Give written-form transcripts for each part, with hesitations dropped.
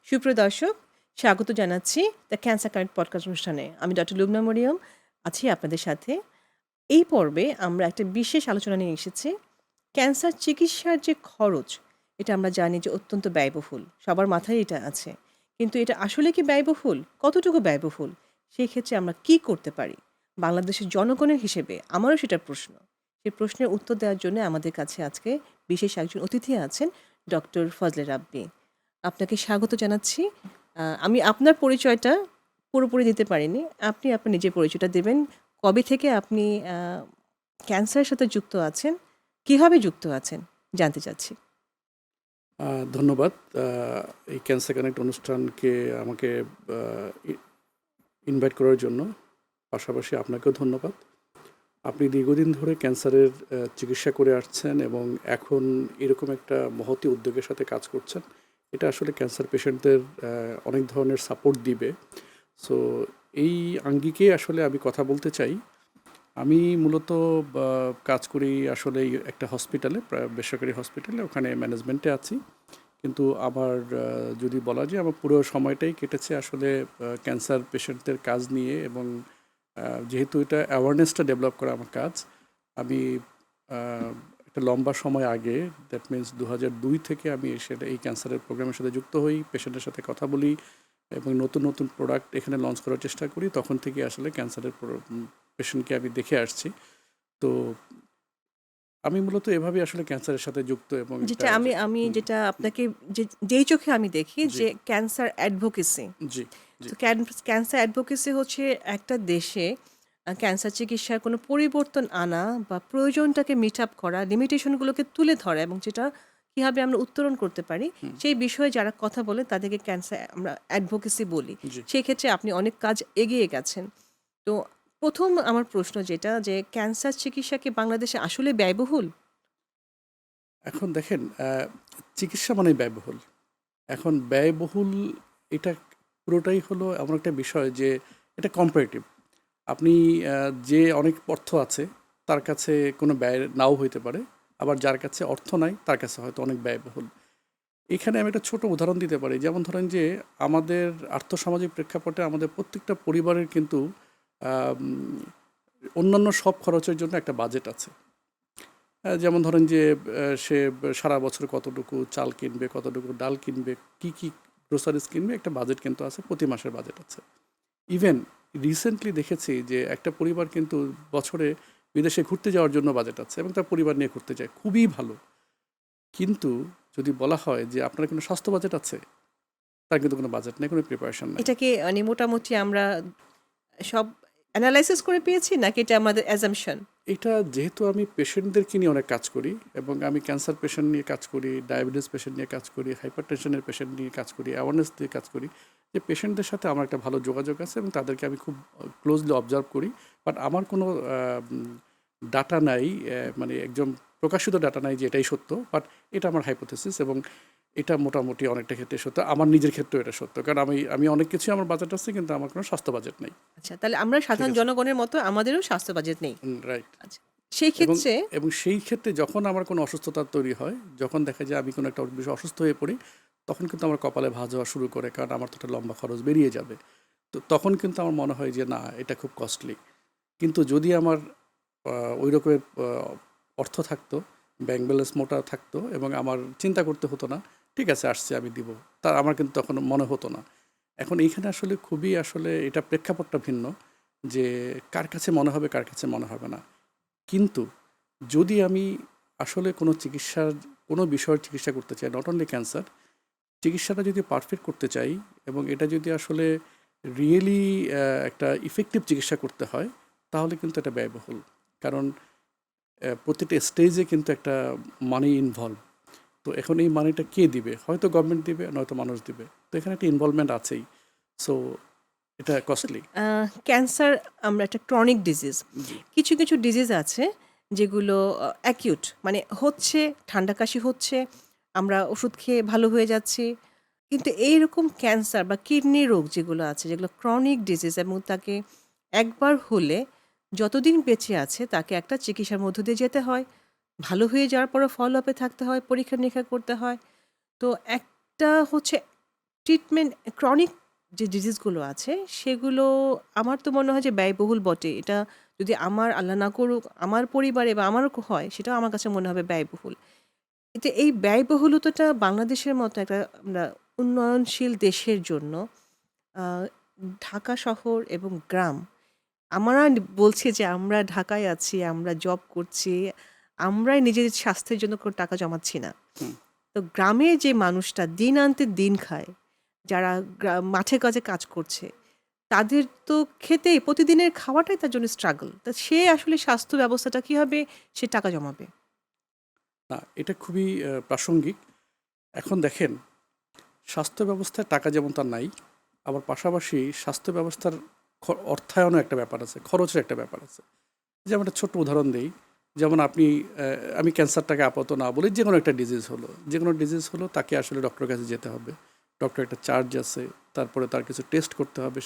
সুপ্রিয় দর্শক, স্বাগত জানাচ্ছি দ্য ক্যান্সার কানেক্ট পডকাস্ট অনুষ্ঠানে। আমি ডক্টর লুবনা মরিয়ম আছি আপনাদের সাথে। এই পর্বে আমরা একটা বিশেষ আলোচনা নিয়ে এসেছি। ক্যান্সার চিকিৎসার যে খরচ, এটা আমরা জানি যে অত্যন্ত ব্যয়বহুল। সবার মাথায় এটা আছে। কিন্তু এটা আসলে কি ব্যয়বহুল? কতটুকু ব্যয়বহুল? সেই ক্ষেত্রে আমরা কি করতে পারি? বাংলাদেশের জনগণের হিসেবে আমারও সেটা প্রশ্ন। সেই প্রশ্নের উত্তর দেওয়ার জন্য আমাদের কাছে আজকে বিশেষ একজন অতিথি আছেন, ডক্টর ফজলে রাব্বি। আপনাকে স্বাগত জানাচ্ছি। আমি আপনার পরিচয়টা পুরোপুরি দিতে পারিনি। আপনি আপনার নিজের পরিচয়টা দেবেন। কবে থেকে আপনি আ ক্যান্সারের সাথে যুক্ত আছেন? কিভাবে যুক্ত আছেন? জানতে চাচ্ছি। আ ধন্যবাদ। আ এই ক্যান্সার কানেক্ট অনুষ্ঠানকে আমাকে আ ই ইনভাইট করার জন্য। পাশাপাশি আপনাকেও ধন্যবাদ। আপনি দীর্ঘদিন ধরে ক্যান্সারের চিকিৎসা করে আসছেন এবং এখন এরকম একটা মহতী উদ্যোগের সাথে কাজ করছেন। এটা আসলে ক্যান্সার পেশেন্টদের অনেক ধরনের সাপোর্ট দিবে। সো এই আঙ্গিকে আসলে আমি কথা বলতে চাই। আমি মূলত বা কাজ করি আসলে একটা হসপিটালে, বেসরকারি হসপিটালে, ওখানে ম্যানেজমেন্টে আছি। কিন্তু আমার যদি বলা যায় আমার পুরো সময়টাই কেটেছে আসলে ক্যান্সার পেশেন্টদের কাজ নিয়ে এবং যেহেতু এটা অ্যাওয়ারনেসটা ডেভেলপ করা আমার কাজ, আমি একটা লম্বা সময় আগে, দ্যাট মিনস 2002 থেকে আমি সেটা এই ক্যান্সারের প্রোগ্রামের সাথে যুক্ত হই, পেশেন্টের সাথে কথা বলি এবং নতুন নতুন প্রোডাক্ট এখানে লঞ্চ করার চেষ্টা করি। তখন থেকে আসলে ক্যান্সারের পেশেন্টকে আমি দেখে আসছি। তো আমি মূলত এভাবেই আসলে ক্যান্সারের সাথে যুক্ত এবং যেটা এটা আমি যেটা আপনাকে যেই চোখে আমি দেখি জি, যে ক্যান্সার অ্যাডভোকেসি। জি, জি, তো ক্যান্সার অ্যাডভোকেসি হচ্ছে একটা দেশে ক্যান্সার চিকিৎসার কোনো পরিবর্তন আনা বা প্রয়োজনটাকে মিট আপ করা, লিমিটেশনগুলোকে তুলে ধরা এবং যেটা কীভাবে আমরা উত্তরণ করতে পারি, হুম, সেই বিষয়ে যারা কথা বলে তাদেরকে ক্যান্সার আমরা অ্যাডভোকেসি বলি। জি। সেই ক্ষেত্রে আপনি অনেক কাজ এগিয়ে গেছেন। তো ১ম আমার প্রশ্ন যেটা যে ক্যান্সার চিকিৎসা কি বাংলাদেশে আসলে ব্যয়বহুল? এখন দেখেন চিকিৎসা মানেই ব্যয়বহুল। এখন ব্যয়বহুল এটা পুরোটাই হলো এমন একটা বিষয় যে এটা কম্পারেটিভ। আপনি যে অনেক অর্থ আছে তার কাছে কোনো ব্যয় নাও হইতে পারে। আবার যার কাছে অর্থ নাই তার কাছে হয়তো অনেক ব্যয়বহুল। এখানে আমি একটা ছোট উদাহরণ দিতে পারি। যেমন ধরেন যে আমাদের আর্থসামাজিক প্রেক্ষাপটে আমাদের প্রত্যেকটা পরিবারের কিন্তু আম অন্যান্য সব খরচের জন্য একটা বাজেট আছে। যেমন ধরেন যে সে সারা বছর কতটুকু চাল কিনবে, কতটুকু ডাল কিনবে, কি গ্রোসারিস কিনবে, একটা বাজেট কিন্তু আছে, প্রতি মাসের বাজেট আছে। ইভেন রিসেন্টলি দেখেছি যে একটা পরিবার কিন্তু বছরে বিদেশে ঘুরতে যাওয়ার জন্য বাজেট আছে এবং তার পরিবার নিয়ে ঘুরতে যায়। খুবই ভালো। কিন্তু যদি বলা হয় যে আপনার কোনো স্বাস্থ্য বাজেট আছে? তার কিন্তু কোনো বাজেট নেই, কোনো প্রিপারেশন নাই। এটাকে মানে মোটামুটি আমরা সব এনালাইসিস করে পেয়েছি নাকি এটা আমাদের অ্যাজাম্পশন? এটা যেহেতু আমি পেশেন্টদেরকে নিয়ে অনেক কাজ করি এবং আমি ক্যান্সার পেশেন্ট নিয়ে কাজ করি, ডায়াবেটিস পেশেন্ট নিয়ে কাজ করি, হাইপারটেনশনের পেশেন্ট নিয়ে কাজ করি, অ্যাওয়ারনেস দিয়ে কাজ করি, যে পেশেন্টদের সাথে আমার একটা ভালো যোগাযোগ আছে এবং তাদেরকে আমি খুব ক্লোজলি অবজার্ভ করি। বাট আমার কোনো ডাটা নাই, মানে একদম প্রকাশিত ডাটা নাই যে এটাই সত্য। বাট এটা আমার হাইপোথেসিস এবং এটা মোটামুটি অনেকটা ক্ষেত্রে সত্য। আমার নিজের ক্ষেত্রেও এটা সত্য। কারণ আমি অনেক কিছুই আমার বাজেট আছে কিন্তু আমার কোনো স্বাস্থ্য বাজেট নেই। আচ্ছা, তাহলে আমরা ঠিক সাধারণ আছে? জনগণের মতো আমাদেরও স্বাস্থ্য বাজেট নেই। রাইট। আচ্ছা। সেই এবং ক্ষেত্রে এবং সেই ক্ষেত্রে যখন আমার কোনো অসুস্থতা তৈরি হয়, যখন দেখা যায় আমি কোনো একটা বেশি অসুস্থ হয়ে পড়ি, তখন কিন্তু আমার কপালে ভাঁজ হওয়া শুরু করে। কারণ আমার তো একটা লম্বা খরচ বেরিয়ে যাবে। তো তখন কিন্তু আমার মনে হয় যে না, এটা খুব কস্টলি। কিন্তু যদি আমার ওই রকমের অর্থ থাকতো, ব্যাংক ব্যালেন্স মোটা থাকতো এবং আমার চিন্তা করতে হতো না, ঠিক আছে আসছে আমি দিব। আমার কিন্তু তখন মনে হতো না। এখন এইখানে আসলে খুবই আসলে এটা প্রেক্ষাপটটা ভিন্ন যে কার কাছে মনে হবে, কার কাছে মনে হবে না। কিন্তু যদি আমি আসলে কোনো চিকিৎসার কোনো বিষয়ের চিকিৎসা করতে চাই, নট অনলি ক্যান্সার, চিকিৎসাটা যদি পারফেক্ট করতে চাই এবং এটা যদি আসলে রিয়েলি একটা ইফেক্টিভ চিকিৎসা করতে হয়, তাহলে কিন্তু এটা ব্যয়বহুল। কারণ প্রতিটা স্টেজে কিন্তু একটা মানি ইনভলভ। তো এখন এই মানিটা কে দিবে? হয়তো গভর্নমেন্ট দিবে, নয়তো মানুষ দিবে। তো এখানে একটা ইনভলভমেন্ট আছেই। সো এটা কস্টলি। ক্যান্সার আমরা একটা ক্রনিক ডিজিজ। জি, কিছু কিছু ডিজিজ আছে যেগুলো অ্যাকিউট, মানে হচ্ছে, ঠান্ডা কাশি হচ্ছে, আমরা ওষুধ খেয়ে ভালো হয়ে যাচ্ছি। কিন্তু এইরকম ক্যান্সার বা কিডনি রোগ যেগুলো আছে, যেগুলো ক্রনিক ডিজিজ এবং তাকে একবার হলে যতদিন বেঁচে আছে তাকে একটা চিকিৎসার মধ্য দিয়ে যেতে হয়। ভালো হয়ে যাওয়ার পরও ফলো আপে থাকতে হয়, পরীক্ষা-নিরীক্ষা করতে হয়। তো একটা হচ্ছে ট্রিটমেন্ট ক্রনিক যে ডিজিজগুলো আছে সেগুলো আমার তো মনে হয় যে ব্যয়বহুল বটে। এটা যদি আমার আল্লাহ না করুক আমার পরিবারে বা আমারও হয় সেটাও আমার কাছে মনে হবে ব্যয়বহুল। এটা এই ব্যয়বহুলতাটা বাংলাদেশের মতো একটা আমরা উন্নয়নশীল দেশের জন্য আ ঢাকা শহর এবং গ্রাম আমরা বলছি যে আমরা ঢাকায় আছি, আমরা জব করছি, আমরাই নিজেদের স্বাস্থ্যের জন্য কোনো টাকা জমাচ্ছি না। হুম। তো গ্রামের যে মানুষটা দিন আনতে দিন খায়, যারা মাঠে কাজে কাজ করছে, তাদের তো খেতেই প্রতিদিনের খাওয়াটাই তার জন্য স্ট্রাগল। তা সে আসলে স্বাস্থ্য ব্যবস্থাটা কিভাবে সে টাকা জমাবে? না, এটা খুবই প্রাসঙ্গিক। এখন দেখেন, স্বাস্থ্য ব্যবস্থায় টাকা যেমন তার নাই, আবার পাশাপাশি স্বাস্থ্য ব্যবস্থার অর্থায়নও একটা ব্যাপার আছে, খরচের একটা ব্যাপার আছে। যেমন একটা ছোট্ট উদাহরণ দেই, যেমন আপনি আমি ক্যান্সারটাকে আপাতত না বলি, যে কোনো একটা ডিজিজ হলো, যে কোনো ডিজিজ হলো তাকে আসলে ডক্টরের কাছে যেতে হবে। ডক্টর একটা চার্জ আছে, তারপরে তার কিছু টেস্ট করতে হবে,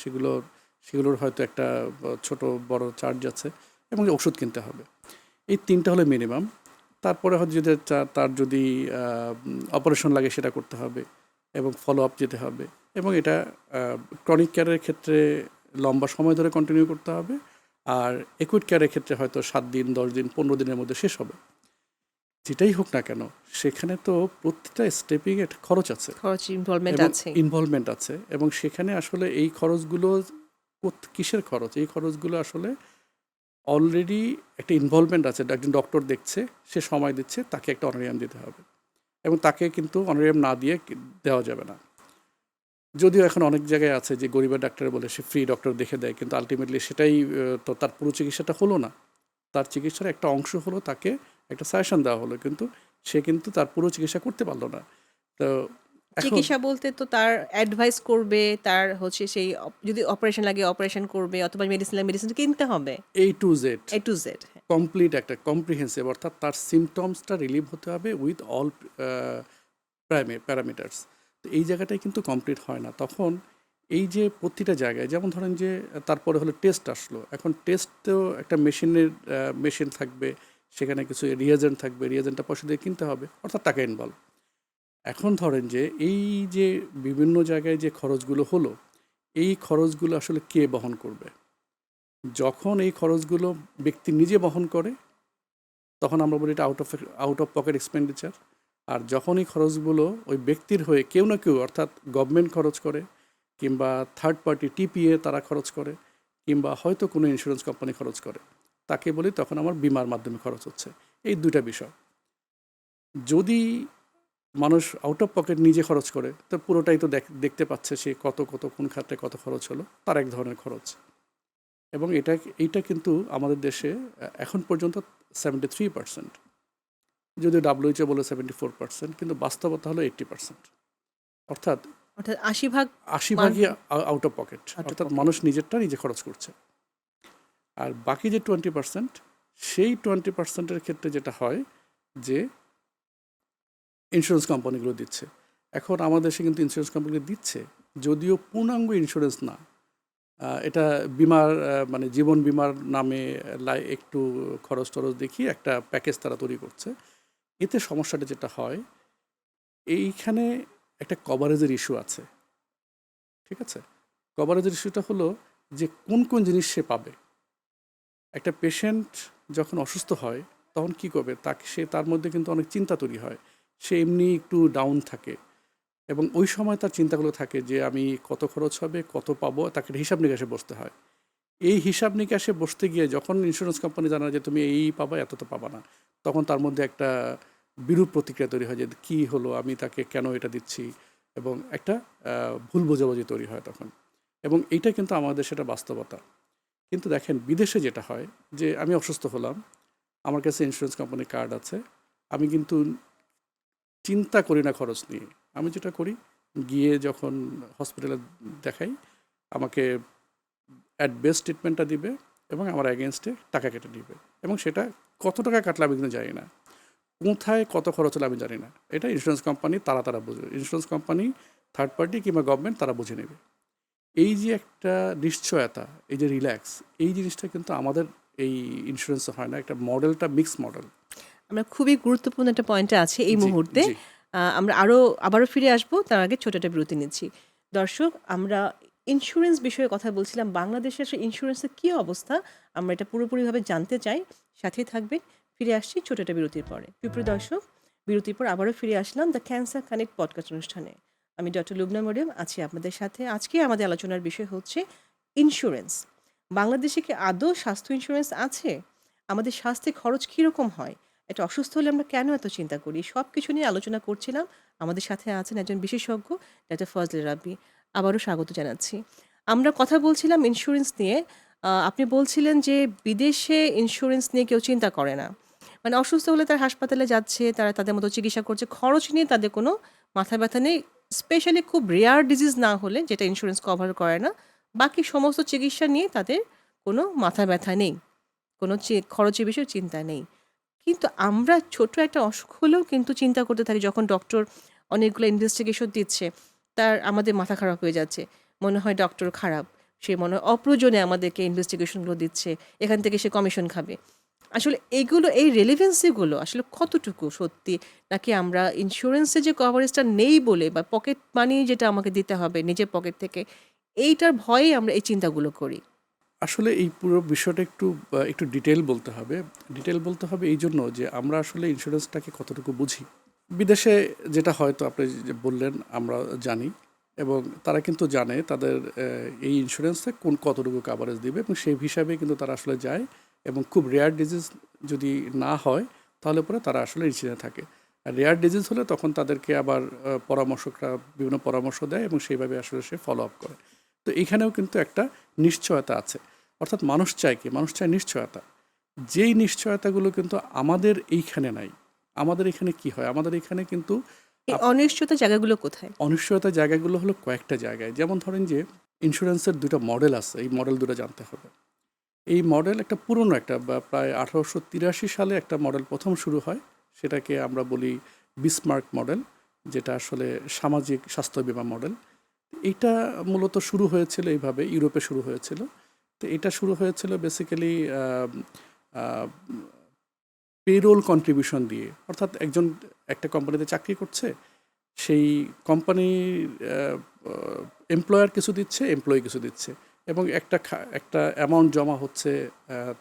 সেগুলোর হয়তো একটা ছোট বড় চার্জ আছে, এবং ওষুধ কিনতে হবে। এই ৩টা হলো মিনিমাম। তারপরে হয়তো যদি তার যদি অপারেশন লাগে সেটা করতে হবে, এবং ফলো আপ যেতে হবে, এবং এটা ক্রনিক কেয়ারের ক্ষেত্রে লম্বা সময় ধরে কন্টিনিউ করতে হবে। আর একুইট কেয়ারের ক্ষেত্রে হয়তো 7 দিন, 10 দিন, 15 দিনের মধ্যে শেষ হবে। যেটাই হোক না কেন, সেখানে তো প্রতিটা স্টেপিং একটা খরচ আছে খরচ ইনভলভমেন্ট এবং আছে। ইনভলভমেন্ট আছে, এবং সেখানে আসলে এই খরচগুলো কিসের খরচ? এই খরচগুলো আসলে অলরেডি একটা ইনভলভমেন্ট আছে। একজন ডক্টর দেখছে, সে সময় দিচ্ছে, তাকে একটা অনারিয়াম দিতে হবে, এবং তাকে কিন্তু অনারিয়াম না দিয়ে দেওয়া যাবে না। যদিও এখন অনেক জায়গায় আছে যে গরিবের ডাক্তার বলে সে ফ্রি ডক্টর দেখে দেয়, কিন্তু আলটিমেটলি সেটাই তো তার পুরো চিকিৎসাটা হলো না। তার চিকিৎসার একটা অংশ হলো, তাকে একটা সাজেশন দেওয়া হলো, কিন্তু সে কিন্তু তার পুরো চিকিৎসা করতে পারলো না। তো এখন চিকিৎসা বলতে তো তার অ্যাডভাইস করবে, তার হচ্ছে সেই যদি অপারেশন লাগে অপারেশন করবে অথবা মেডিসিন লাগে মেডিসিন কিনতে হবে। A to Z A to Z। হ্যাঁ। কমপ্লিট একটা কম্প্রিহেন্সিভ, অর্থাৎ তার সিমটমসটা রিলিভ হতে হবে উইথ অল প্যারামিটার্স। তো এই জায়গাটাই কিন্তু কমপ্লিট হয় না। তখন এই যে প্রতিটা জায়গায়, যেমন ধরেন যে তারপরে হলো টেস্ট আসলো, এখন টেস্টেও একটা মেশিন থাকবে, সেখানে কিছু রিয়েজেন্ট থাকবে, রিয়েজেন্টটা পয়সা দিয়ে কিনতে হবে, অর্থাৎ টাকা ইনভলভ। এখন ধরেন যে এই যে বিভিন্ন জায়গায় যে খরচগুলো হলো, এই খরচগুলো আসলে কে বহন করবে? যখন এই খরচগুলো ব্যক্তি নিজে বহন করে, তখন আমরা বলি এটা আউট অফ পকেট এক্সপেন্ডিচার। আর যখন এই খরচগুলো ওই ব্যক্তির হয়ে কেউ না কেউ, অর্থাৎ গভর্নমেন্ট খরচ করে, কিংবা থার্ড পার্টি টিপিএ তারা খরচ করে, কিংবা হয়তো কোনো ইন্স্যুরেন্স কোম্পানি খরচ করে, তাকে বলি তখন আমার বিমার মাধ্যমে খরচ হচ্ছে। এই দুইটা বিষয়। যদি মানুষ আউট অফ পকেট নিজে খরচ করে, তো পুরোটাই তো দেখতে পাচ্ছে সে কত কত কোন খাতে কত খরচ হলো, তার এক ধরনের খরচ। এবং এইটা কিন্তু আমাদের দেশে এখন পর্যন্ত 73%, যদিও WHO বলে 74%, কিন্তু বাস্তবতা হলো 80%। অর্থাৎ অর্থাৎ ৮০ ভাগ 80 ভাগই out of pocket, Out of অর্থাৎ pocket। মানুষ নিজেরটা নিজে খরচ করছে। আর বাকি যে 20%, সেই 20%-এর ক্ষেত্রে যেটা হয় যে ইন্স্যুরেন্স কোম্পানিগুলো দিচ্ছে। এখন আমাদের দেশে কিন্তু ইন্স্যুরেন্স কোম্পানিগুলো দিচ্ছে, যদিও পূর্ণাঙ্গ ইন্স্যুরেন্স না। এটা বিমার মানে জীবন বিমার নামে একটু খরচ টরচ দেখিয়ে একটা প্যাকেজ তারা তৈরি করছে। এতে সমস্যাটা যেটা হয়, এইখানে একটা কভারেজের ইস্যু আছে। ঠিক আছে? কভারেজের ইস্যুটা হলো যে কোন কোন জিনিস সে পাবে। একটা পেশেন্ট যখন অসুস্থ হয়, তখন কি করবে? তার মধ্যে কিন্তু অনেক চিন্তা তৈরি হয়। সে এমনি একটু ডাউন থাকে, এবং ওই সময় তার চিন্তাগুলো থাকে যে আমি কত খরচ হবে, কত পাবো, তাকে একটা হিসাব নিকাশে বসতে হয়। এই হিসাব নিকাশে বসতে গিয়ে যখন ইন্স্যুরেন্স কোম্পানি জানায় যে তুমি এই পাবা, এত তো পাবা না, তখন তার মধ্যে একটা বিরূপ প্রতিক্রিয়া তৈরি হয় যে কী হলো, আমি তাকে কেন এটা দিচ্ছি, এবং একটা ভুল বোঝাবুঝি তৈরি হয় তখন। এবং এইটা কিন্তু আমাদের সেটা বাস্তবতা। কিন্তু দেখেন বিদেশে যেটা হয়, যে আমি অসুস্থ হলাম, আমার কাছে ইন্স্যুরেন্স কোম্পানির কার্ড আছে, আমি কিন্তু চিন্তা করি না খরচ নিয়ে। আমি যেটা করি, গিয়ে যখন হসপিটালে দেখাই, আমাকে অ্যাট বেস্ট ট্রিটমেন্টটা দিবে, এবং আমার অ্যাগেনস্টে টাকা কেটে নিবে, এবং সেটা কত টাকা কাটলে আমি কিন্তু জানি না, কোথায় কত খরচ হলে আমি জানি না। এটা ইন্স্যুরেন্স কোম্পানি তারা বুঝবে। ইন্স্যুরেন্স কোম্পানি, থার্ড পার্টি কিংবা গভর্নমেন্ট তারা বুঝে নেবে। এই যে একটা নিশ্চয়তা, এই যে রিল্যাক্স, এই জিনিসটা কিন্তু আমাদের এই ইন্স্যুরেন্সে হয় না। একটা মডেলটা মিক্স মডেল। আমরা খুবই গুরুত্বপূর্ণ একটা পয়েন্টে আছি এই জি, মুহূর্তে। জি। আমরা আবারও ফিরে আসবো, তার আগে ছোট একটা বিরতি নিচ্ছি। দর্শক, আমরা ইন্স্যুরেন্স বিষয়ে কথা বলছিলাম। বাংলাদেশের আসলে ইন্স্যুরেন্সের কী অবস্থা, আমরা এটা পুরোপুরিভাবে জানতে চাই। সাথেই থাকবেন। ফিরে আসছি ছোট একটা বিরতির পরে। সুপ্রিয় দর্শক, বিরতির পর আবারও ফিরে আসলাম দ্য ক্যান্সার কানেক্ট পডকাস্ট অনুষ্ঠানে। আমি ডক্টর লুবনা মরিয়ম আছি আপনাদের সাথে। আজকে আমাদের আলোচনার বিষয় হচ্ছে ইন্স্যুরেন্স। বাংলাদেশে কি আদৌ স্বাস্থ্য ইন্স্যুরেন্স আছে? আমাদের স্বাস্থ্যে খরচ কীরকম হয়? একটা অসুস্থ হলে আমরা কেন এত চিন্তা করি? সবকিছু নিয়ে আলোচনা করছিলাম। আমাদের সাথে আছেন একজন বিশেষজ্ঞ, ডাক্তার ফজলে রাব্বি। আবারও স্বাগত জানাচ্ছি। আমরা কথা বলছিলাম ইন্স্যুরেন্স নিয়ে। আপনি বলছিলেন যে বিদেশে ইন্স্যুরেন্স নিয়ে কেউ চিন্তা করে না। মানে অসুস্থ হলে তারা হাসপাতালে যাচ্ছে, তারা তাদের মতো চিকিৎসা করছে। খরচ নিয়ে তাদের কোনো মাথা ব্যথা নেই। স্পেশালি খুব রেয়ার ডিজিজ না হলে, যেটা ইন্স্যুরেন্স কভার করে না, বাকি সমস্ত চিকিৎসা নিয়ে তাদের কোনো মাথা ব্যথা নেই। কোনো খরচের বিষয়ে চিন্তা নেই। কিন্তু আমরা ছোট একটা অসুখ হলেও কিন্তু চিন্তা করতে থাকি, যখন ডক্টর অনেকগুলো ইনভেস্টিগেশন দিচ্ছে, তার আমাদের মাথা খারাপ হয়ে যাচ্ছে। মনে হয় ডক্টর খারাপ। সে মনে হয় অপ্রয়োজনে আমাদেরকে ইনভেস্টিগেশনগুলো দিচ্ছে। এখান থেকে সে কমিশন খাবে। আসলে এগুলো, এই রেলেভেন্সিগুলো আসলে কতটুকু সত্যি? নাকি আমরা ইন্স্যুরেন্সে যে কভারেজটা নেই বলে, বা পকেট মানি যেটা আমাকে দিতে হবে নিজের পকেট থেকে, এইটার ভয়েই আমরা এই চিন্তাগুলো করি? আসলে এই পুরো বিষয়টা একটু ডিটেল বলতে হবে। ডিটেল বলতে হবে এই জন্য যে আমরা আসলে ইন্স্যুরেন্সটাকে কতটুকু বুঝি। বিদেশে যেটা হয়তো আপনি যে বললেন আমরা জানি, এবং তারা কিন্তু জানে তাদের এই ইন্স্যুরেন্সে কতটুকু কাভারেজ দিবে, এবং সেই হিসাবে কিন্তু তারা আসলে যায়। এবং খুব রেয়ার ডিজিজ যদি না হয় তাহলে পরে তারা আসলে ইন্স্যুরেন্সে থাকে। আর রেয়ার ডিজিজ হলে তখন তাদেরকে আবার পরামর্শকরা বিভিন্ন পরামর্শ দেয়, এবং সেইভাবে আসলে সে ফলো আপ করে। তো এখানেও কিন্তু একটা নিশ্চয়তা আছে। অর্থাৎ মানুষ চায় কি? মানুষ চায় নিশ্চয়তা। যেই নিশ্চয়তাগুলো কিন্তু আমাদের এইখানে নাই। আমাদের এখানে কি হয়? আমাদের এখানে কিন্তু এই অনিশ্চয়তা জায়গাগুলো কোথায়? অনিশ্চয়তার জায়গাগুলো হলো কয়েকটা জায়গায়। যেমন ধরেন যে ইন্স্যুরেন্সের ২ টা মডেল আছে। এই মডেল ২ টা জানতে হবে। এই মডেল একটা পুরনো, একটা বা প্রায় ১৮৮৩ সালে একটা মডেল ১ম শুরু হয়। সেটাকে আমরা বলি বিসমার্ক মডেল, যেটা আসলে সামাজিক স্বাস্থ্য বীমা মডেল। এইটা মূলত শুরু হয়েছিল এইভাবে, ইউরোপে শুরু হয়েছিল। তো এটা শুরু হয়েছিল বেসিক্যালি পেরোল কন্ট্রিবিউশন দিয়ে। অর্থাৎ একজন একটা কোম্পানিতে চাকরি করছে, সেই কোম্পানির এমপ্লয়ার কিছু দিচ্ছে, এমপ্লয়ি কিছু দিচ্ছে, এবং একটা অ্যামাউন্ট জমা হচ্ছে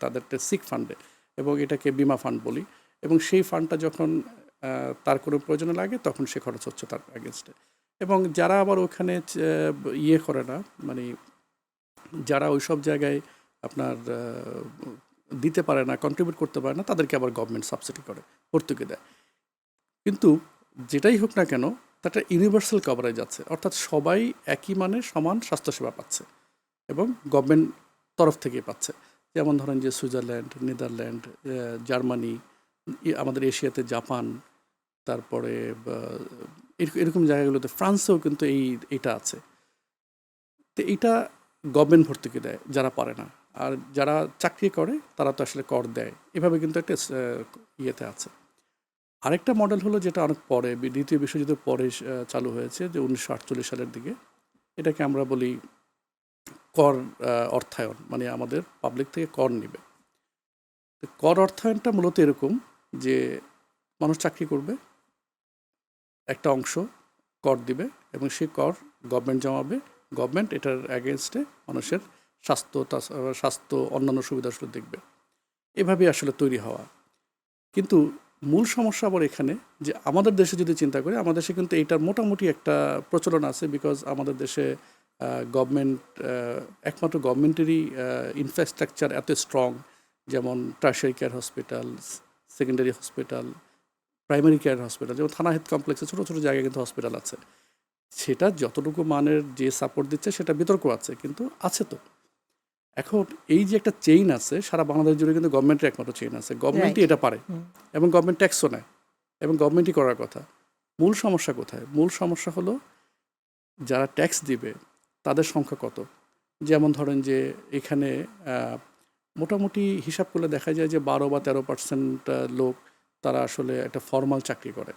তাদের সিক ফান্ডে, এবং এটাকে বিমা ফান্ড বলি। এবং সেই ফান্ডটা যখন তার কোনো প্রয়োজনে লাগে তখন সে খরচ হচ্ছে তার এগেনস্টে। এবং যারা আবার ওখানে ইয়ে করে না, মানে যারা ওইসব জায়গায় আপনার দিতে পারে না, কন্ট্রিবিউট করতে পারে না, তাদেরকে আবার গভর্নমেন্ট সাবসিডি করে, ভর্তুকি দেয়। কিন্তু যেটাই হোক না কেন, তাটা ইউনিভার্সাল কভারেজ আছে। অর্থাৎ সবাই একই মানে সমান স্বাস্থ্যসেবা পাচ্ছে, এবং গভর্নমেন্ট তরফ থেকেই পাচ্ছে। যেমন ধরেন যে সুইজারল্যান্ড, নেদারল্যান্ড, জার্মানি, আমাদের এশিয়াতে জাপান, তারপরে এরকম জায়গাগুলোতে, ফ্রান্সেও কিন্তু এইটা আছে। তো এইটা গভর্নমেন্ট ভর্তুকি দেয় যারা পারে না। আর যারা চাকরি করে তারা তো আসলে কর দেয়। এভাবে কিন্তু একটা ইয়েতে আছে। আরেকটা মডেল হলো যেটা অনেক পরে, দ্বিতীয় বিশ্বযুদ্ধের পরে চালু হয়েছে, যে ১৯৪৮ সালের দিকে। এটাকে আমরা বলি কর অর্থায়ন, মানে আমাদের পাবলিক থেকে কর নিবে। তো কর অর্থায়নটা মূলত এরকম যে মানুষ চাকরি করবে, একটা অংশ কর দিবে, এবং সেই কর গভর্নমেন্ট জমাবে। গভর্নমেন্ট এটার অ্যাগেনস্টে মানুষের স্বাস্থ্য অন্যান্য সুবিধা সুযোগ দেখবে। এভাবেই আসলে তৈরি হওয়া। কিন্তু মূল সমস্যা আবার এখানে, যে আমাদের দেশে যদি চিন্তা করি, আমাদের দেশে কিন্তু এইটার মোটামুটি একটা প্রচলন আছে। বিকজ আমাদের দেশে গভর্নমেন্ট, একমাত্র গভর্নমেন্টেরই ইনফ্রাস্ট্রাকচার এত স্ট্রং, যেমন tertiary care hospital, secondary hospital, primary care hospital, যেমন থানা হেলথ কমপ্লেক্সে ছোটো ছোটো জায়গায় কিন্তু হসপিটাল আছে। সেটা যতটুকু মানের যে সাপোর্ট দিচ্ছে সেটা বিতর্ক আছে, কিন্তু আছে তো। এখন এই যে একটা চেইন আছে সারা বাংলাদেশ জুড়ে, কিন্তু গভর্নমেন্টের একমাত্র চেইন আছে, গভর্নমেন্টই রাইট। এটা পারে, এবং গভর্নমেন্ট ট্যাক্সও নেয়, এবং গভর্নমেন্টই করার কথা। মূল সমস্যা কোথায়? মূল সমস্যা হলো যারা ট্যাক্স দিবে তাদের সংখ্যা কত। যেমন ধরেন যে এখানে মোটামুটি হিসাব করলে দেখা যায় যে ১২ বা ১৩% লোক তারা আসলে একটা ফর্মাল চাকরি করে,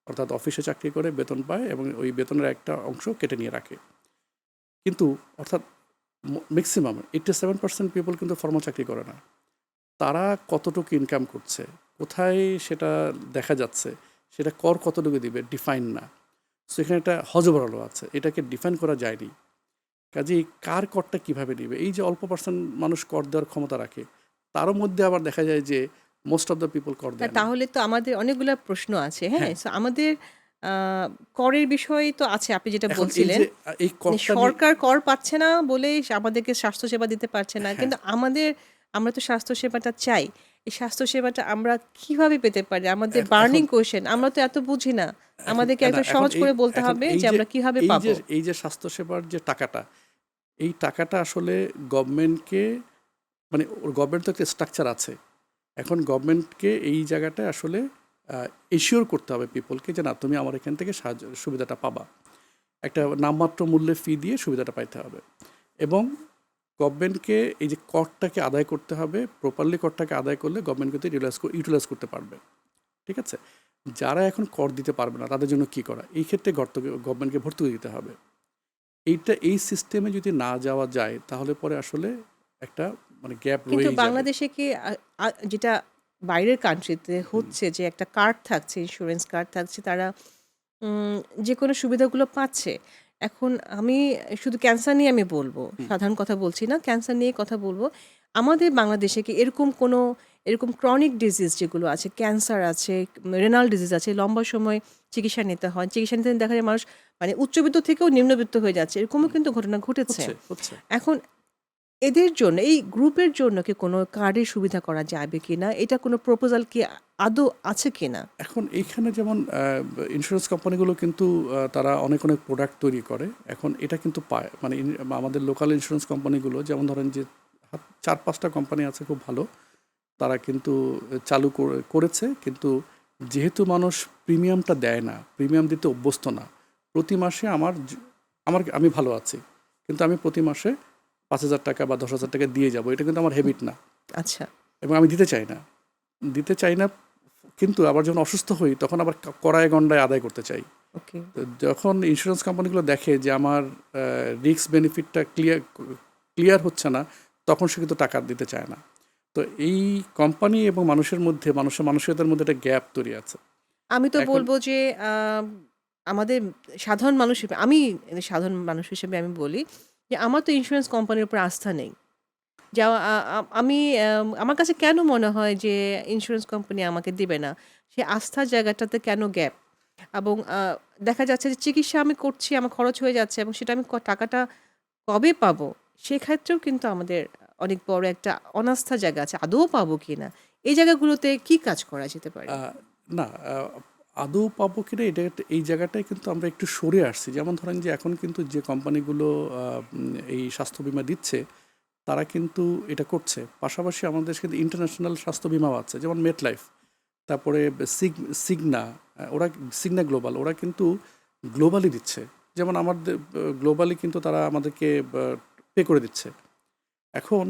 অর্থাৎ অফিসে চাকরি করে, বেতন পায়, এবং ওই বেতনের একটা অংশ কেটে নিয়ে রাখে। কিন্তু অর্থাৎ ম্যাক্সিমাম 87% পিপল কিন্তু ফর্মাল চাকরি করে না। তারা কতটুকু ইনকাম করছে, কোথায় সেটা দেখা যাচ্ছে, সেটা কর কতটুকু দিবে ডিফাইন না। সো এখানে একটা হযবরল আছে, এটাকে ডিফাইন করা যায়নি। কাজেই কার করটা কিভাবে নিবে, এই যে অল্প পার্সেন্ট মানুষ কর দেওয়ার ক্ষমতা রাখে, তারও মধ্যে আবার দেখা যায় যে মোস্ট অফ দ্য পিপল কর দেয় না। তাহলে তো আমাদের অনেকগুলা প্রশ্ন আছে, হ্যাঁ? হ্যাঁ, সো আমাদের করের বিষয় তো আছে আপনি যেটা এখন এই বলছিলেন। যে এই করটা নিয়ে, সরকার কর পাচ্ছে না বলেই আমাদেরকে স্বাস্থ্যসেবা দিতে পারছে না। হ্যাঁ, কিন্তু আমরা তো স্বাস্থ্যসেবাটা চাই। এই স্বাস্থ্যসেবাটা আমরা কিভাবে পেতে পারি? আমাদের এখন বার্নিং কোয়েশ্চেন, আমরা তো এত বুঝি না। এখন আমাদেরকে না একটু এখন সহজ এই করে বলতে এখন হবে এই যে যে আমরা কিভাবে এই যে পাবো? এই যে স্বাস্থ্যসেবার যে টাকাটা, এই টাকাটা আসলে গভর্নমেন্টকে, মানে গভর্নমেন্ট তো একটা স্ট্রাকচার আছে। এখন গভর্নমেন্টকে এই জায়গাটায় আসলে এশিওর করতে হবে পিপলকে যে না, তুমি আমার এখান থেকে সাহায্য সুবিধাটা পাবা। একটা নামমাত্র মূল্যে ফি দিয়ে সুবিধাটা পাইতে হবে। এবং গভর্নমেন্টকে এই যে করটাকে আদায় করতে হবে, প্রপারলি করটাকে আদায় করলে গভর্নমেন্ট কিন্তু ইউটিলাইজ করতে পারবে। ঠিক আছে? যারা এখন কর দিতে পারবে না তাদের জন্য কি করা? এই ক্ষেত্রে গভর্নমেন্টকে ভর্তুকি দিতে হবে। এই সিস্টেমে যদি না যাওয়া যায় তাহলে পরে আসলে একটা মানে গ্যাপ কিন্তু রয়েই যাবে। বাংলাদেশে কি যেটা বাইরের কান্ট্রিতে হচ্ছে যে একটা কার্ড থাকছে, ইন্স্যুরেন্স কার্ড থাকছে, তারা যে কোনো সুবিধাগুলো পাচ্ছে। এখন আমি শুধু ক্যান্সার নিয়ে আমি বলবো, সাধারণ কথা বলছি না, ক্যান্সার নিয়ে কথা বলবো। আমাদের বাংলাদেশে কি এরকম ক্রনিক ডিজিজ যেগুলো আছে, ক্যান্সার আছে, রেনাল ডিজিজ আছে, লম্বা সময় চিকিৎসা নিতে হয়, চিকিৎসা নিতে দেখা যায় মানুষ মানে উচ্চবিত্ত থেকেও নিম্নবিত্ত হয়ে যাচ্ছে, এরকমও কিন্তু ঘটনা ঘটেছে। হচ্ছে। এখন এদের জন্য, এই গ্রুপের জন্য কি কোনো কার্ডের সুবিধা করা যাবে কিনা, এটা কোনো প্রপোজাল কি আদৌ আছে কিনা? এখন এইখানে যেমন ইন্স্যুরেন্স কোম্পানিগুলো কিন্তু তারা অনেক প্রোডাক্ট তৈরি করে। এখন এটা কিন্তু পায়, মানে আমাদের লোকাল ইন্স্যুরেন্স কোম্পানিগুলো যেমন ধরেন যে ৪-৫টা কোম্পানি আছে খুব ভালো, তারা কিন্তু চালু করেছে। কিন্তু যেহেতু মানুষ প্রিমিয়ামটা দেয় না, প্রিমিয়াম দিতে অভ্যস্ত না, প্রতি মাসে আমি ভালো আছি, কিন্তু আমি প্রতি মাসে ৫,০০০ টাকা বা ১০,০০০ টাকা দিয়ে যাব, এটা কিন্তু আমার হ্যাবিট না আচ্ছা, এবং আমি দিতে চাই না। কিন্তু আবার যখন অসুস্থ হই তখন আবার কড়ায় গন্ডায় আদায় করতে চাই। ওকে। তো যখন ইন্স্যুরেন্স কোম্পানিগুলো দেখে যে আমার রিস্ক বেনিফিটটা ক্লিয়ার হচ্ছে না, তখন সে কিন্তু টাকা দিতে চায় না। তো এই কোম্পানি এবং মানুষের মানসিকতার মধ্যে একটা গ্যাপ তৈরি আছে আমি তো এখন। বলবো যে আমাদের সাধারণ মানুষ হিসেবে, সাধারণ মানুষ হিসেবে আমি বলি যে আমার তো ইন্স্যুরেন্স কোম্পানির উপর আস্থা নেই। যা আমি আমার কাছে কেন মনে হয় যে ইন্স্যুরেন্স কোম্পানি আমাকে দিবে না? সে আস্থার জায়গাটাতে কেন গ্যাপ? এবং দেখা যাচ্ছে যে চিকিৎসা আমি করছি, আমার খরচ হয়ে যাচ্ছে এবং সেটা আমি টাকাটা কবে পাবো? সেক্ষেত্রেও কিন্তু আমাদের অনেক বড় একটা অনাস্থার জায়গা আছে। আদৌ পাবো কিনা? এই জায়গাগুলোতে কি কাজ করা যেতে পারে? না, আদৌ পাবো কিনা এই জায়গাটায় কিন্তু আমরা একটু সরে আসছি। যেমন ধরেন যে এখন কিন্তু যে কোম্পানিগুলো এই স্বাস্থ্য বীমা দিচ্ছে তারা কিন্তু এটা করছে। পাশাপাশি আমাদের দেশে কিন্তু ইন্টারন্যাশনাল স্বাস্থ্য বীমাও আছে, যেমন মেটলাইফ, তারপরে সিগনা, সিগনা গ্লোবাল, ওরা কিন্তু গ্লোবালি দিচ্ছে। যেমন আমাদের গ্লোবালি কিন্তু তারা আমাদেরকে পে করে দিচ্ছে। এখন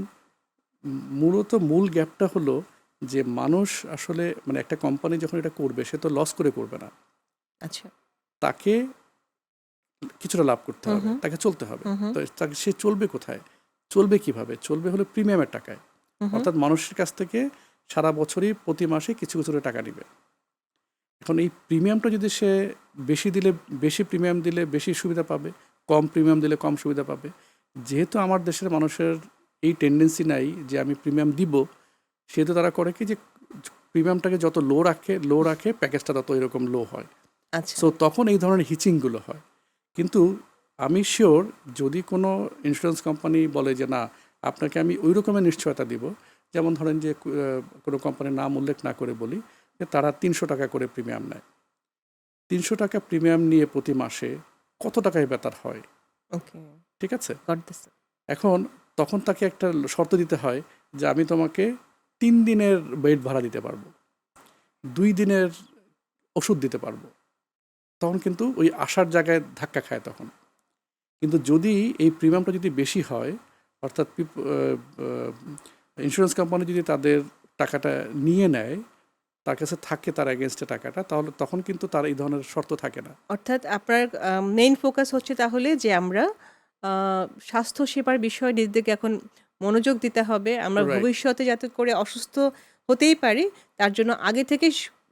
মূলত মূল গ্যাপটা হলো যে মানুষ আসলে, মানে একটা কোম্পানি যখন এটা করবে সে তো লস করে করবে না, আচ্ছা। তাকে কিছুটা লাভ করতে হুম, হবে, হুম। তাকে চলতে হবে। হুম, হুম। তো তাকে সে চলবে কোথায়? চলবে কিভাবে? চলবে হলো প্রিমিয়ামের টাকায়। হুম, হুম। অর্থাৎ মানুষের কাছ থেকে সারা বছরই প্রতি মাসে কিছু করে টাকা নিবে। এখন এই প্রিমিয়ামটা যদি সে বেশি প্রিমিয়াম দিলে বেশি সুবিধা পাবে, কম প্রিমিয়াম দিলে কম সুবিধা পাবে। যেহেতু আমার দেশের মানুষের এই টেন্ডেন্সি নাই যে আমি প্রিমিয়াম দিব, সেহেতু তারা করে কি যে প্রিমিয়ামটাকে যত লো রাখে প্যাকেজটা তত এরকম লো হয়। আচ্ছা। সো তখন এই ধরনের হিচিংগুলো হয়। কিন্তু আমি শিওর, যদি কোনো ইন্স্যুরেন্স কোম্পানি বলে যে না, আপনাকে আমি ওই রকমের নিশ্চয়তা দিব, যেমন ধরেন যে কোনো কোম্পানির নাম উল্লেখ না করে বলি যে তারা ৩০০ টাকা করে প্রিমিয়াম নেয়। ৩০০ টাকা প্রিমিয়াম নিয়ে প্রতি মাসে কত টাকায় বেতার হয়? ওকে। ঠিক আছে? Got this. এখন তখন তাকে একটা শর্ত দিতে হয় যে আমি তোমাকে ৩ দিনের বেড ভাড়া দিতে পারবো, ২ দিনের ওষুধ দিতে পারবো। তখন কিন্তু ওই আসার জায়গায় ধাক্কা খায় তখন। কিন্তু যদি এই প্রিমিয়ামটা যদি বেশি হয়, অর্থাৎ ইন্স্যুরেন্স কোম্পানি যদি তাদের টাকাটা নিয়ে নেয়, তার কাছে থাকে তার এগেনস্টে টাকাটা, তাহলে তখন কিন্তু তার এই ধরনের শর্ত থাকে না। অর্থাৎ আপনার মেইন ফোকাস হচ্ছে তাহলে যে আমরা আ স্বাস্থ্যসেবার বিষয়ে নিজেদেরকে এখন মনোযোগ দিতে হবে। আমরা রাইট। ভবিষ্যতে যাতে করে অসুস্থ হতেই পারি, তার জন্য আগে থেকে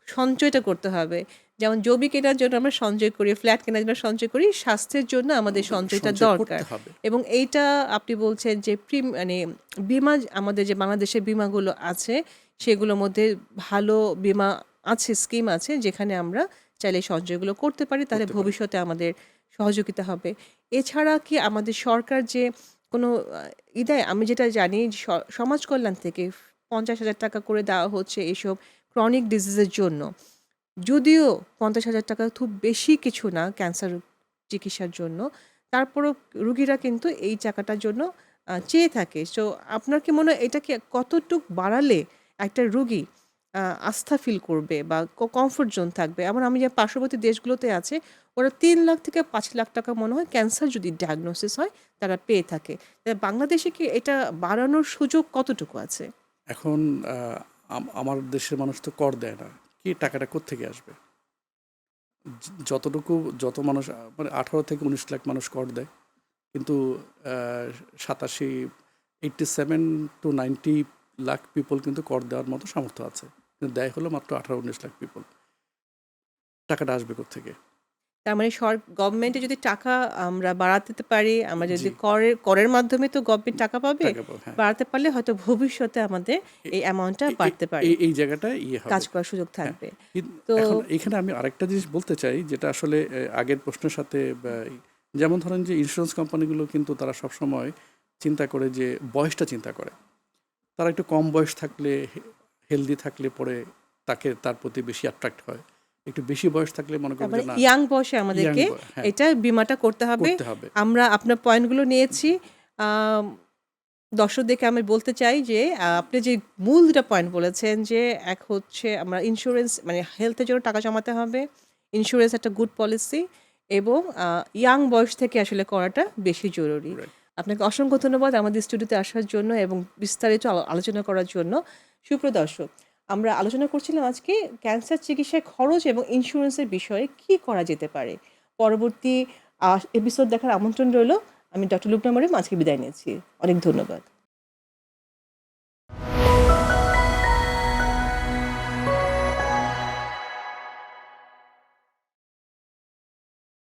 সঞ্চয়টা করতে হবে। যেমন জমি কেনার জন্য আমরা সঞ্চয় করি, ফ্ল্যাট কেনার জন্য সঞ্চয় করি, স্বাস্থ্যের জন্য আমাদের সঞ্চয়টা সঞ্চয় দরকার। করতে হবে। এবং এইটা আপনি বলছেন যে মানে বিমা, আমাদের যে বাংলাদেশের বিমাগুলো আছে সেগুলোর মধ্যে ভালো বিমা আছে, স্কিম আছে যেখানে আমরা চাইলে সঞ্চয়গুলো করতে পারি, তাহলে করতে পারি। ভবিষ্যতে আমাদের সহযোগিতা হবে। এছাড়া কি আমাদের সরকার যে কোনো দেয়? আমি যেটা জানি সমাজ কল্যাণ থেকে 50,000 টাকা করে দেওয়া হচ্ছে এইসব ক্রনিক ডিজিজের জন্য। যদিও 50,000 টাকা খুব বেশি কিছু না ক্যান্সার চিকিৎসার জন্য, তারপরও রুগীরা কিন্তু এই টাকাটার জন্য চেয়ে থাকে। সো আপনার কি মনে হয় এটাকে কতটুক বাড়ালে একটা রুগী আস্থা ফিল করবে বা কমফোর্ট জোন থাকবে? এমন আমি যে পার্শ্ববর্তী দেশগুলোতে আছে, ওরা ৩ লাখ থেকে ৫ লাখ টাকা মনে হয় ক্যান্সার যদি ডায়াগনোসিস হয় তারা পেয়ে থাকে। বাংলাদেশে কি এটা বাড়ানোর সুযোগ কতটুকু আছে? এখন আমার দেশের মানুষ তো কর দেয় না, কি টাকাটা কোত্থেকে আসবে? যত মানুষ মানে 18 থেকে 19 লাখ মানুষ কর দেয়, কিন্তু 87 to 90 লাখ পিপল কিন্তু কর দেওয়ার মতো সামর্থ্য আছে, কিন্তু দেয় হলো মাত্র 18-19 লাখ পিপল। টাকাটা আসবে কোত্থেকে? তার মানে গভর্নমেন্টে যদি টাকা আমরা বাড়াতে পারি, আমরা যদি জি। করের মাধ্যমে তো গভর্নমেন্ট টাকা পাবে, হ্যাঁ। বাড়াতে পারলে হয়তো ভবিষ্যতে আমাদের এই অ্যামাউন্টটা বাড়তে পারে, এই জায়গাটায় হবে। কাজ করার সুযোগ হ্যাঁ, থাকবে। তো এখন এখানে আমি আরেকটা জিনিস বলতে চাই, যেটা আসলে আগের প্রশ্নের সাথে যেমন ধরেন যে ইন্স্যুরেন্স কোম্পানিগুলো কিন্তু তারা সবসময় চিন্তা করে যে বয়সটা চিন্তা করে। তারা একটু কম বয়স থাকলে, হেলদি থাকলে পরে তার প্রতি বেশি অ্যাট্রাক্ট হয়। একটু বেশি বয়স থাকলে মনে করেন তারপরে যে না, ইয়াং বয়সে আমাদেরকে হ্যাঁ, এটা বিমাটা করতে হবে। করতে হবে। আমরা আপনার পয়েন্টগুলো নিয়েছি। আম, দর্শকদেরকে আমি বলতে চাই যে আপনি যে মূল দুটা পয়েন্ট বলেছেন, যে এক হচ্ছে আমরা ইন্স্যুরেন্স মানে হেলথের জন্য টাকা জমাতে হবে, ইন্স্যুরেন্স একটা গুড পলিসি, এবং ইয়াং বয়স থেকে আসলে করাটা বেশি জরুরি। Right. আপনাকে অসংখ্য ধন্যবাদ আমাদের স্টুডিওতে আসার জন্য এবং বিস্তারিত আলোচনা করার জন্য। সুপ্রদর্শক, আমরা আলোচনা করছিলাম আজকে ক্যান্সার চিকিৎসায় খরচ এবং ইন্স্যুরেন্সের বিষয়ে কি করা যেতে পারে। পরবর্তী এপিসোড দেখার আমন্ত্রণ রইল। আমি ডক্টর লুবনা মরিয়ম আজকে বিদায় নিয়েছি। অনেক ধন্যবাদ।